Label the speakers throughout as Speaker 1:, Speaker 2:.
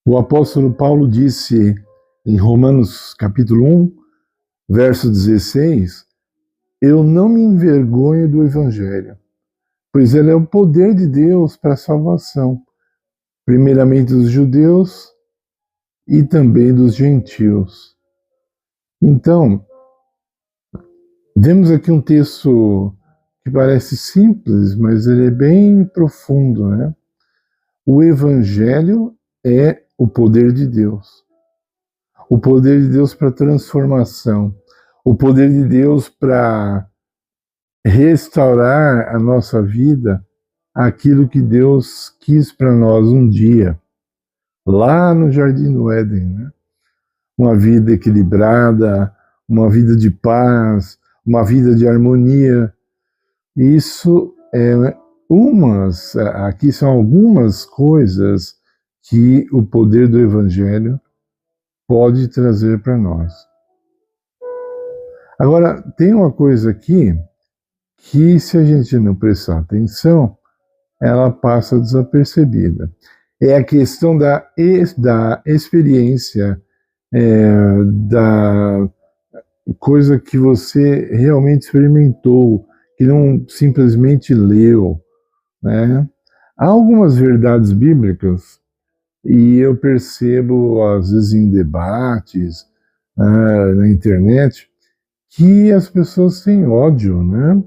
Speaker 1: O apóstolo Paulo disse em Romanos capítulo 1, verso 16, eu não me envergonho do evangelho, pois ele é o poder de Deus para a salvação, primeiramente dos judeus e também dos gentios. Então, vemos aqui um texto que parece simples, mas ele é bem profundo, né? O evangelho é o poder de Deus. O poder de Deus para transformação. O poder de Deus para restaurar a nossa vida aquilo que Deus quis para nós um dia, lá no Jardim do Éden, né? Uma vida equilibrada, uma vida de paz, uma vida de harmonia. Isso aqui são algumas coisas que o poder do Evangelho pode trazer para nós. Agora, tem uma coisa aqui que, se a gente não prestar atenção, ela passa desapercebida. É a questão da experiência, da coisa que você realmente experimentou, que não simplesmente leu, né? Há algumas verdades bíblicas, e eu percebo, às vezes, em debates, na internet, que as pessoas têm ódio, né?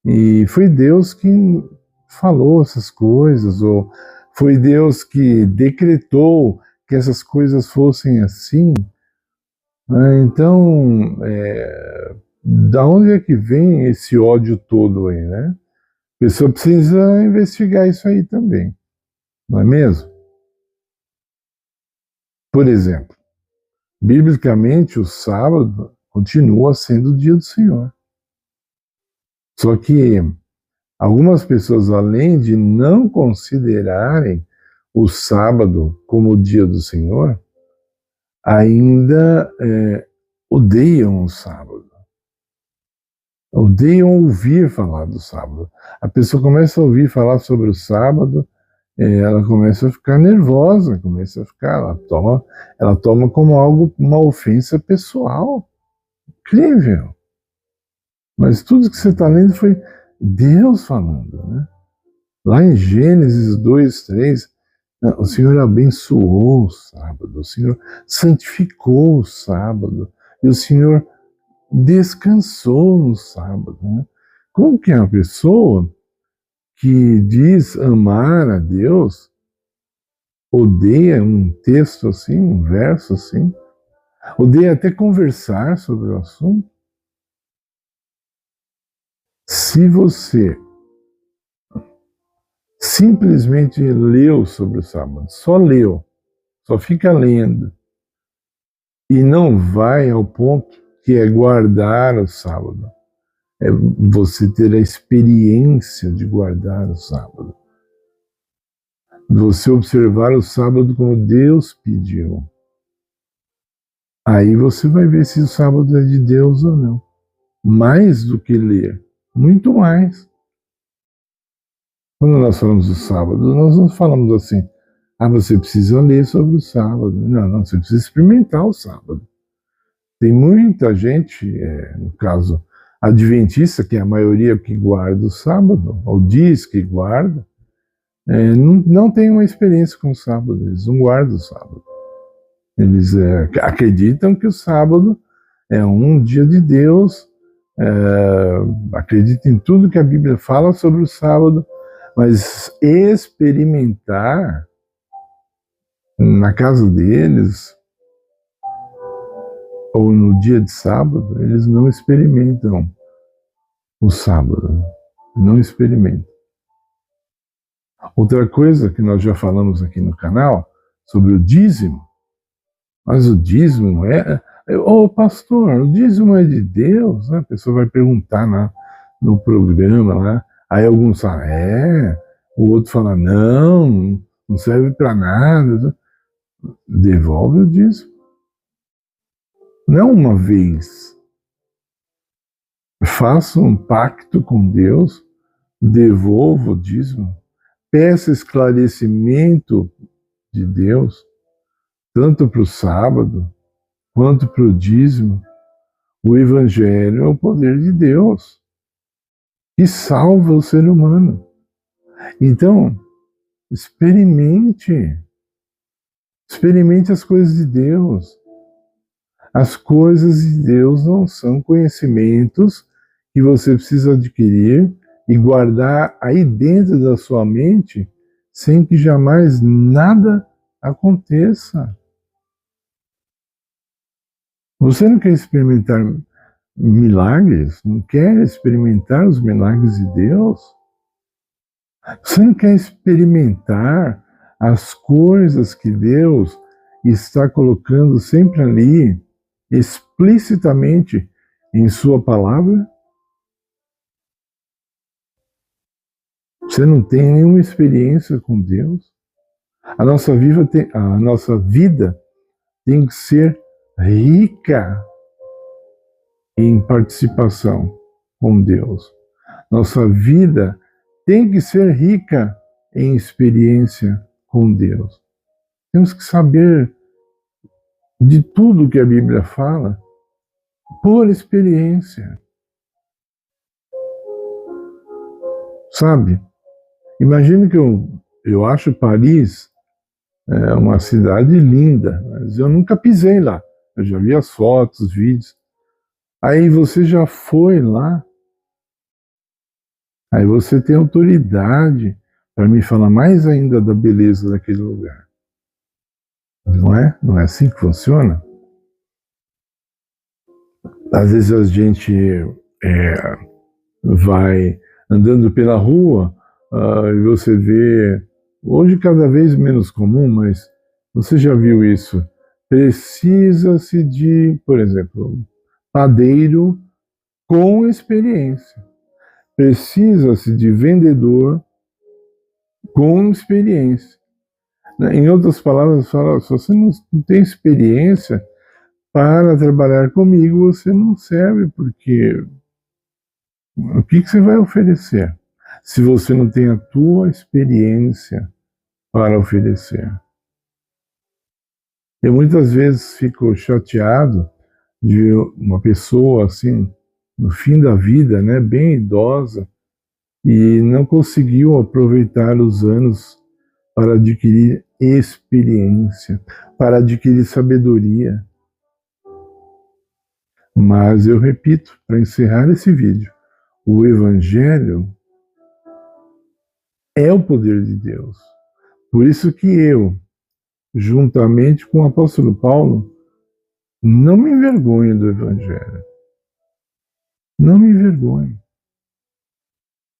Speaker 1: E foi Deus quem falou essas coisas, ou foi Deus que decretou que essas coisas fossem assim. Então, da onde é que vem esse ódio todo aí, né? A pessoa precisa investigar isso aí também, não é mesmo? Por exemplo, biblicamente o sábado continua sendo o dia do Senhor. Só que algumas pessoas, além de não considerarem o sábado como o dia do Senhor, ainda odeiam o sábado. Odeiam ouvir falar do sábado. A pessoa começa a ouvir falar sobre o sábado, ela começa a ficar nervosa, ela toma como algo, uma ofensa pessoal. Incrível. Mas tudo que você está lendo foi Deus falando, né? Lá em Gênesis 2, 3, o Senhor abençoou o sábado, o Senhor santificou o sábado, e o Senhor descansou no sábado, né? Como que é uma pessoa que diz amar a Deus odeia um texto assim, um verso assim, odeia até conversar sobre o assunto? Se você simplesmente leu sobre o sábado, só leu, só fica lendo, e não vai ao ponto que é guardar o sábado, é você ter a experiência de guardar o sábado, você observar o sábado como Deus pediu. Aí você vai ver se o sábado é de Deus ou não. Mais do que ler, muito mais. Quando nós falamos do sábado, nós não falamos assim, você precisa ler sobre o sábado. Não, você precisa experimentar o sábado. Tem muita gente, no caso adventista, que é a maioria que guarda o sábado, ou diz que guarda, não tem uma experiência com o sábado, eles não guardam o sábado. Eles acreditam que o sábado é um dia de Deus, acreditam em tudo que a Bíblia fala sobre o sábado, mas experimentar na casa deles, ou no dia de sábado, eles não experimentam o sábado, não experimentam. Outra coisa que nós já falamos aqui no canal, sobre o dízimo, mas o dízimo pastor, o dízimo é de Deus, né? A pessoa vai perguntar no programa lá, aí alguns falam, o outro fala, não serve para nada, devolve o dízimo. Não uma vez. Faça um pacto com Deus, devolva o dízimo, peça esclarecimento de Deus, tanto para o sábado, quanto para o dízimo, o Evangelho é o poder de Deus que salva o ser humano. Então, experimente as coisas de Deus. As coisas de Deus não são conhecimentos que você precisa adquirir e guardar aí dentro da sua mente sem que jamais nada aconteça. Você não quer experimentar milagres? Não quer experimentar os milagres de Deus? Você não quer experimentar as coisas que Deus está colocando sempre ali, explicitamente em sua palavra? Você não tem nenhuma experiência com Deus? A nossa vida tem que ser rica em participação com Deus. Nossa vida tem que ser rica em experiência com Deus. Temos que saber de tudo que a Bíblia fala por experiência. Sabe? Imagine que eu acho Paris uma cidade linda, mas eu nunca pisei lá. Eu já vi as fotos, os vídeos. Aí você já foi lá. Aí você tem autoridade para me falar mais ainda da beleza daquele lugar. Não é? Não é assim que funciona? Às vezes a gente vai andando pela rua e você vê, hoje cada vez menos comum, mas você já viu isso, precisa-se de, por exemplo, padeiro com experiência. Precisa-se de vendedor com experiência. Em outras palavras, fala, se você não tem experiência para trabalhar comigo, você não serve, porque o que você vai oferecer se você não tem a tua experiência para oferecer? Eu muitas vezes fico chateado de ver uma pessoa assim, no fim da vida, né, bem idosa, e não conseguiu aproveitar os anos para adquirir experiência, para adquirir sabedoria. Mas eu repito, para encerrar esse vídeo, o Evangelho é o poder de Deus. Por isso que eu, juntamente com o apóstolo Paulo, não me envergonho do Evangelho. Não me envergonho.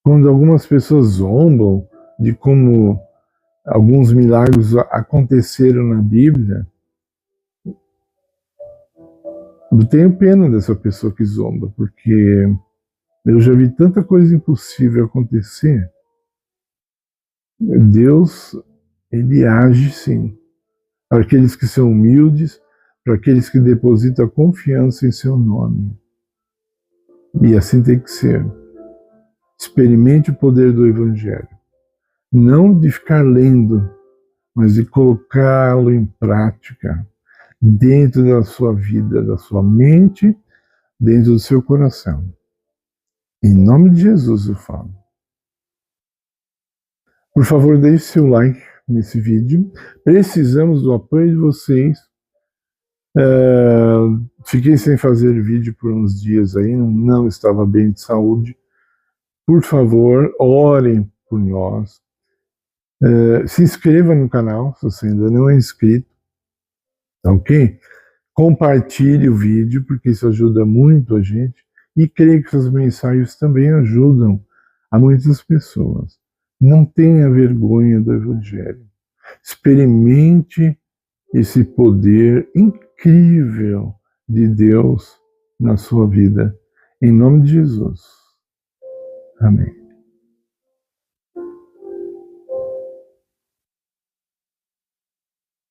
Speaker 1: Quando algumas pessoas zombam de como alguns milagres aconteceram na Bíblia, eu tenho pena dessa pessoa que zomba, porque eu já vi tanta coisa impossível acontecer. Deus, ele age sim, para aqueles que são humildes, para aqueles que depositam confiança em seu nome. E assim tem que ser. Experimente o poder do Evangelho. Não de ficar lendo, mas de colocá-lo em prática, dentro da sua vida, da sua mente, dentro do seu coração. Em nome de Jesus eu falo. Por favor, deixe seu like nesse vídeo. Precisamos do apoio de vocês. Fiquei sem fazer vídeo por uns dias aí, não estava bem de saúde. Por favor, orem por nós. Se inscreva no canal, se você ainda não é inscrito. Ok? Compartilhe o vídeo, porque isso ajuda muito a gente. E creio que essas mensagens também ajudam a muitas pessoas. Não tenha vergonha do Evangelho. Experimente esse poder incrível de Deus na sua vida. Em nome de Jesus. Amém.